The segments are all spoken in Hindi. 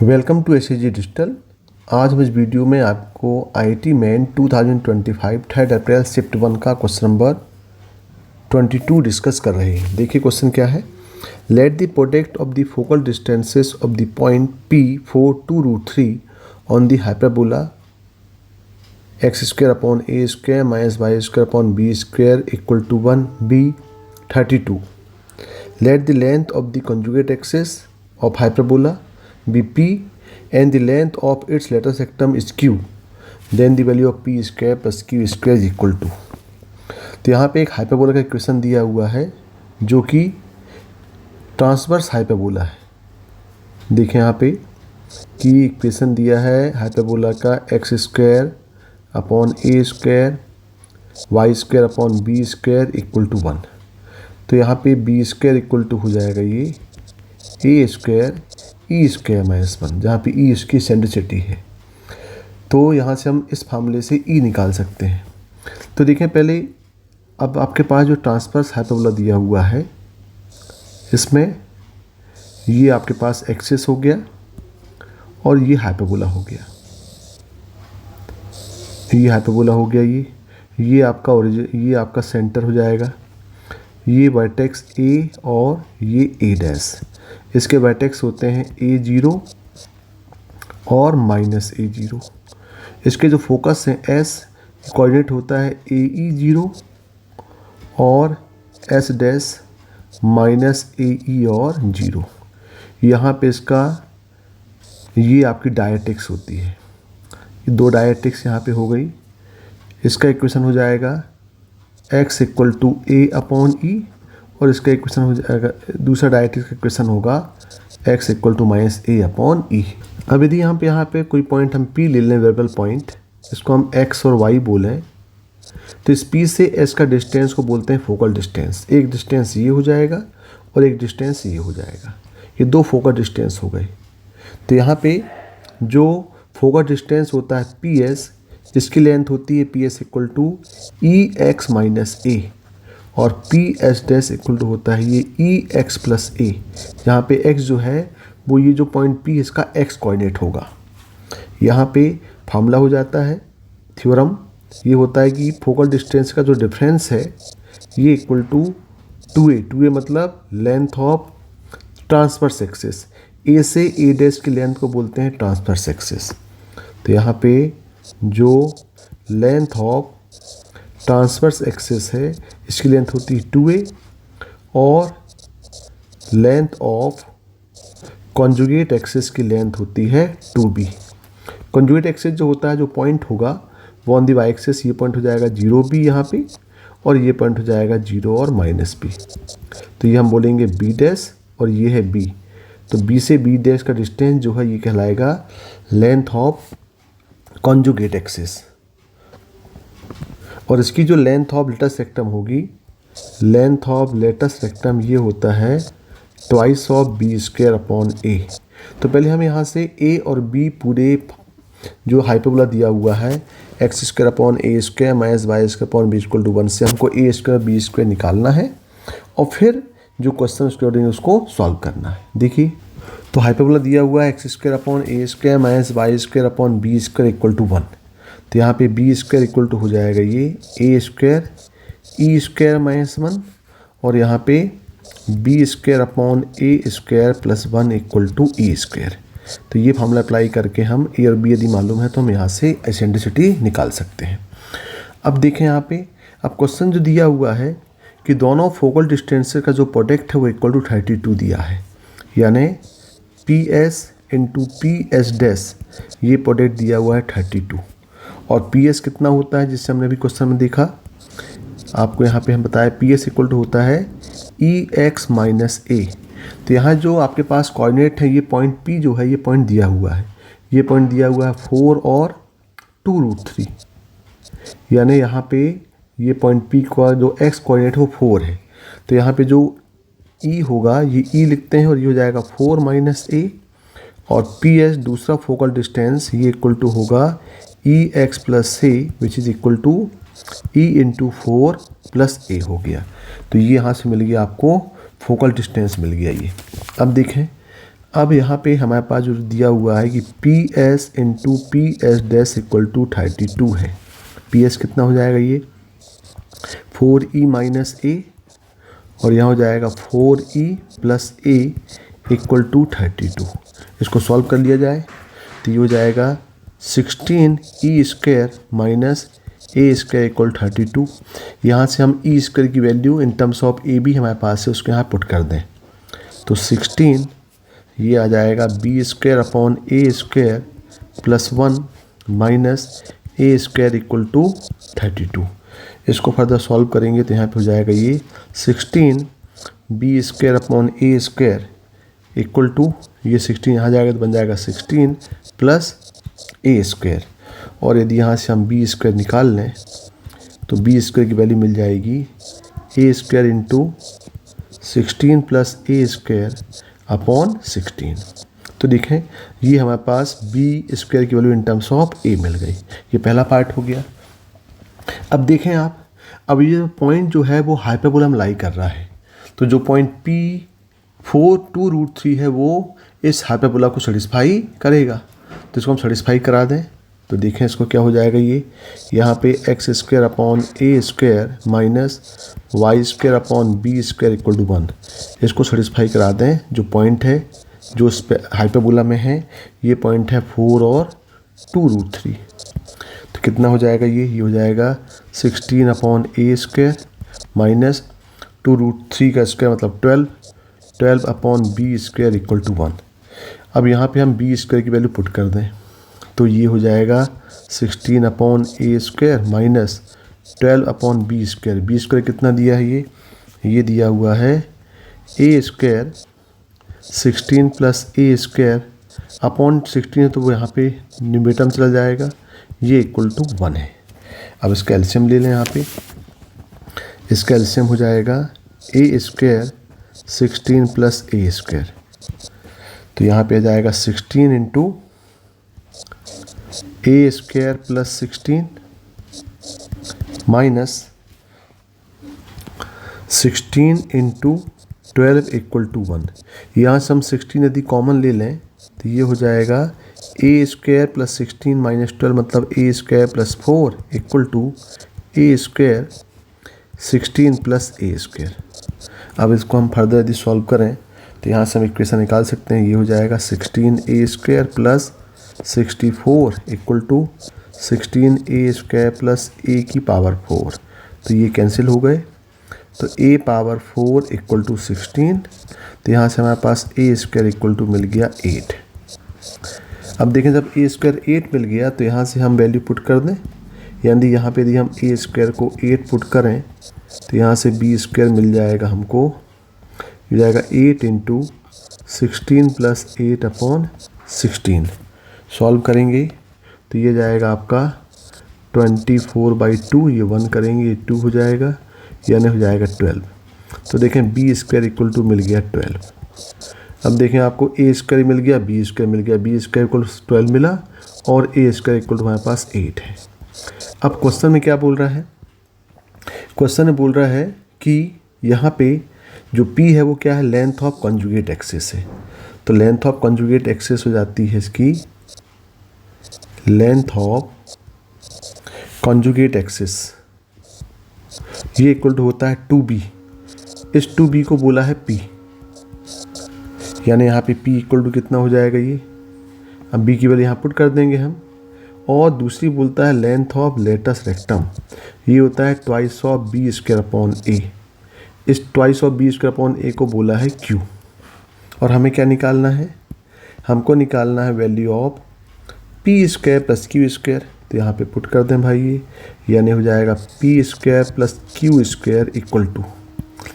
Welcome to SAG digital. आज हम इस वीडियो में आपको आईआईटी मेन 2025 3 अप्रैल शिफ्ट 1 का क्वेश्चन नंबर 22 डिस्कस कर रहे हैं। देखिए क्वेश्चन क्या है। Let the product of the focal distances of the point P4 to √3 on the hyperbola x² upon a² minus y² upon b² equal to 1 b 32। Let the length of the conjugate axis of hyperbola be p and the length of its lateral sectum is q, then the value of p square plus q square is equal to। तो यहाँ पे एक हाइपरबोला का इक्वेशन दिया हुआ है जो कि ट्रांसवर्स हाइपरबोला है। देखें यहाँ पे कि इक्वेशन दिया है हाइपरबोला का x² upon a² y² upon b² equal to 1। तो यहाँ पे b² इक्वल टू हो जाएगा ये a² e² माइनस 1, जहाँ पे e इसकी सेंट्रिसिटी है। तो यहाँ से हम इस फार्मूले से e निकाल सकते हैं। तो देखें पहले, अब आपके पास जो ट्रांसवर्स हाइपरबोला दिया हुआ है इसमें ये आपके पास एक्सिस हो गया और ये हाइपरबोला हो गया। ये हाइपरबोला हो गया, ये आपका ओरिजिन, ये आपका सेंटर हो जाएगा। ये वर्टेक्स a और ये a', इसके वर्टेक्स होते हैं a0 और माइनस a0। इसके जो फोकस हैं s कोऑर्डिनेट होता है ae0 और s' माइनस ae और 0। यहाँ पे इसका ये आपकी डायरेक्ट्रिक्स होती है। ये दो डायरेक्ट्रिक्स यहाँ पे हो गई। इसका इक्वेशन हो जाएगा x equal to a upon e और इसका इक्वेशन हो जाएगा, दूसरा डायरेक्ट्रिक्स का इक्वेशन होगा x equal to minus a upon e। अब यदि यहाँ पे कोई पॉइंट हम p ले लें, वेरिएबल पॉइंट, इसको हम x और y बोलें, तो इस p से s का डिस्टेंस को बोलते हैं फोकल डिस्टेंस। एक डिस्टेंस ये हो जाएगा और एक डिस्टेंस ये हो जाएगा। ये दो फोकल डिस्टेंस हो गए। तो यहाँ पे जो फोकल डिस्टेंस होता है ps, जिसकी लेंथ होती है ps equal to ex minus a और ps' इक्वल टू होता है ये ex प्लस a, जहाँ पे x जो है वो ये जो पॉइंट p इसका x कोऑर्डिनेट होगा। यहाँ पे फार्मूला हो जाता है, थ्योरम ये होता है कि फोकल डिस्टेंस का जो डिफरेंस है ये इक्वल टू 2a मतलब length of transverse axis. a से a' की लेंथ को बोलते हैं ट्रांसवर्स एक्सिस। तो यहाँ पे जो लेंथ ऑफ ट्रांसवर्स एक्सिस है इसकी लेंथ होती है 2a और लेंथ ऑफ कॉन्जुगेट एक्सिस की लेंथ होती है 2b। कॉन्जुगेट एक्सिस जो होता है, जो पॉइंट होगा वो ऑन दी वाई एक्सिस, ये पॉइंट हो जाएगा 0b यहाँ पे और ये पॉइंट हो जाएगा 0 और माइनस b। तो ये हम बोलेंगे b' और ये है b। तो b से b' का डिस्टेंस जो है ये कहलाएगा लेंथ ऑफ कॉन्जुगेट एक्सिस। और इसकी जो लेंथ ऑफ लेटस रेक्टम होगी, लेंथ ऑफ लेटस रेक्टम ये होता है twice of b² upon a। तो पहले हम यहाँ से a और b पूरे जो हाइपरबोला दिया हुआ है x² upon a² minus y² upon b equal to 1 से हमको a² b² निकालना है और फिर जो क्वेश्चन उसके अकॉर्डिंग उसको सॉल्व करना है। देखिए, तो हाइपरबोला दिया हुआ है x² upon a² minus y² upon b² equal to 1। तो यहाँ पे b² इक्वल टू हो जाएगा ये a² e² माइनस 1 और यहाँ पे b² upon a² plus 1 equal to e²। तो ये फार्मूला अप्लाई करके हम a और b यदि मालूम है तो हम यहाँ से एसेंट्रिसिटी निकाल सकते हैं। अब देखें यहाँ पे, अब क्वेश्चन जो दिया हुआ है कि दोनों फोकल डिस्टेंसेस का जो प्रोडक्ट है वो इक्वल टू 32 दिया है, यानी ps इंटू ps' ये प्रोडक्ट दिया हुआ है 32 और ps कितना होता है जिससे हमने अभी क्वेश्चन में देखा, आपको यहाँ पे हम बताया ps इक्वल टू होता है ex माइनस a। तो यहाँ जो आपके पास कोऑर्डिनेट है ये पॉइंट p जो है ये पॉइंट दिया हुआ है, ये पॉइंट दिया हुआ है 4 और 2√3, यानी यहाँ पे ये पॉइंट p का जो x कोऑर्डिनेट है वो 4 है। तो यहाँ पे जो e होगा ये e लिखते हैं और ये हो जाएगा 4 माइनस a और ps दूसरा फोकल डिस्टेंस ये इक्वल टू होगा ex plus a which is equal to e into 4 plus a हो गया। तो ये यहाँ से मिल गया आपको फोकल डिस्टेंस मिल गया ये। अब देखें अब यहाँ पे हमारे पास जो दिया हुआ है कि P S into P S dash equal to 32 है। पी एस कितना हो जाएगा, ये 4e माइनस ए, और यहाँ हो जाएगा 4e plus A equal to 32। इसको सॉल्व कर लिया जाए तो ये हो जाएगा 16e square minus A square equal 32। यहाँ से हम ई स्क्वायर की वैल्यू इन टर्म्स ऑफ ए भी हमारे पास है, उसको यहाँ पुट कर दें तो 16 ये आ जाएगा B square upon A square plus 1 minus A square equal to 32। इसको फर्दर सॉल्व करेंगे तो यहाँ पे हो जाएगा ये 16 B square upon A square equal to ये 16 यहाँ जाएगा तो बन जाएगा 16 प्लस ए स्क्वायर, और यदि यहाँ से हम बी स्क्वायर निकाल लें तो बी स्क्वायर की वैल्यू मिल जाएगी ए स्क्वायर इंटू 16 प्लस ए स्क्वायर अपॉन 16। तो देखें ये हमारे पास बी स्क्वायर की वैल्यू इन टर्म्स ऑफ ए मिल गई। ये पहला पार्ट हो गया। अब देखें आप, अब ये पॉइंट जो है वो हाइपरबोला में लाई कर रहा है, तो जो पॉइंट P4/2√3 है वो इस हाइपरबोला को सेटिस्फाई करेगा। तो इसको हम सेटिस्फाई करा दें तो देखें इसको क्या हो जाएगा, ये यहाँ पे X square upon A square minus Y square upon B square equal to 1। इसको सेटिस्फाई करा दें। जो पॉइंट है जो इस हाइपरबोला में है ये पॉइंट है 4 और 2√3। तो कितना हो जाएगा, ये हो जाएगा 16 अपॉन ए स्क्वायर माइनस 2√3 का स्क्वायर मतलब 12 upon B square equal to 1। अब यहाँ पे हम बी स्क्वायर की वैल्यू पुट कर दें तो ये हो जाएगा 16 अपॉन ए square minus 12 upon B square. B square कितना दिया है, ये दिया हुआ है a square 16 plus A square upon 16 है तो वो यहाँ पे न्यूमरेटर में चला जाएगा, ये इक्वल टू 1 है। अब इसका एलसीएम ले लें। यहाँ पे इसका एलसीएम हो जाएगा A square 16 plus A square, तो यहाँ पे आ जाएगा 16 into A square plus 16 minus 16 into 12 equal to 1। यहाँ से हम 16 यदि कॉमन ले लें तो ये हो जाएगा ए स्क्वायर प्लस 16 माइनस 12 मतलब a square plus 4 equal to a square 16 plus A square. अब इसको हम फर्दर यदि सॉल्व करें तो यहाँ से हम इक्वेशन निकाल सकते हैं। ये हो जाएगा 16 a square plus 64 equal to 16 a square plus a की पावर 4। तो ये कैंसिल हो गए तो ए पावर 4 इक्वल टू 16। तो यहाँ से हमारे पास ए स्क्वायर इक्वल टू मिल गया 8। अब देखें जब ए स्क्वायर 8 मिल गया तो यहाँ से हम वैल्यू पुट कर दें, यानी यहाँ पे यदि हम ए स्क्वायर को 8 पुट करें तो यहाँ से बी स्क्वायर मिल जाएगा हमको, मिल जाएगा 8 इंटू 16 प्लस 8 अपॉन 16। सॉल्व करेंगे तो ये जाएगा आपका 24/2, ये 1 करेंगे ये 2 हो जाएगा, यानी हो जाएगा 12। तो देखें बी स्क्वायर इक्वल टू मिल गया 12। अब देखें आपको ए स्क्वायर मिल गया, बी स्क्वायर मिल गया, बी स्क्वायर इक्वल 12 मिला और ए स्क्वायर इक्वल टू हमारे पास 8 है। अब क्वेश्चन में क्या बोल रहा है, क्वेश्चन में बोल रहा है कि यहाँ पे जो P है वो क्या है, लेंथ ऑफ कॉन्जुगेट एक्सिस है। तो लेंथ ऑफ कॉन्जुगेट एक्सिस हो जाती है इसकी लेंथ ऑफ कॉन्जुगेट एक्सिस, ये इक्वल टू होता है 2b। इस 2b को बोला है P, यानी यहाँ पे P इक्वल टू कितना हो जाएगा, ये अब B की वैल्यू यहाँ पुट कर देंगे हम। और दूसरी बोलता है लेंथ ऑफ लेटस रेक्टम, ये होता है twice of b square upon a. इस twice of b square upon a को बोला है Q। और हमें क्या निकालना है, हमको निकालना है value of P square plus Q square. तो यहाँ पे पुट कर दें भाई ये, यानी हो जाएगा P square plus Q square equal to,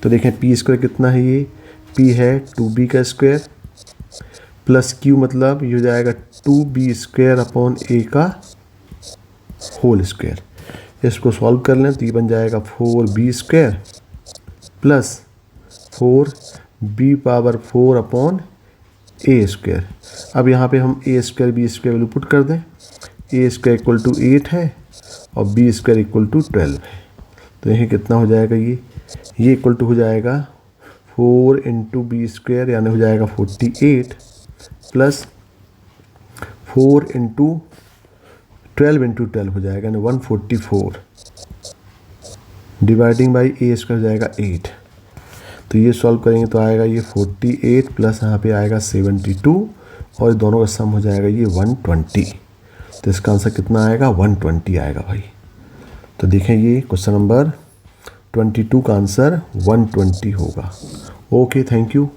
तो देखें पी स्क्वायर कितना है, ये पी है 2b का स्क्वायर प्लस क्यू मतलब ये हो जाएगा 2b स्क्वायर अपॉन ए का होल स्क्वायर। इसको सॉल्व कर लें तो ये बन जाएगा 4b square plus 4b power 4 upon ए स्क्वायर। अब यहाँ पे हम a square b square value put कर दें, ए स्क्वायर इक्वल टू 8 है और बी स्क्वायर इक्वल टू 12 है। तो यही कितना हो जाएगा, ये इक्वल टू हो जाएगा 4 इंटू बी स्क्वायर, यानी हो जाएगा 48 प्लस 4 इंटू 12 हो जाएगा ना 144 डिवाइडिंग बाई ए स्क्वायर हो जाएगा 8। तो ये सॉल्व करेंगे तो आएगा ये 48 प्लस यहाँ पे आएगा 72 और दोनों का सम हो जाएगा ये 120। तो इसका आंसर कितना आएगा 120 आएगा भाई। तो देखें ये क्वेश्चन नंबर 22 का आंसर 120 होगा। Okay, thank you.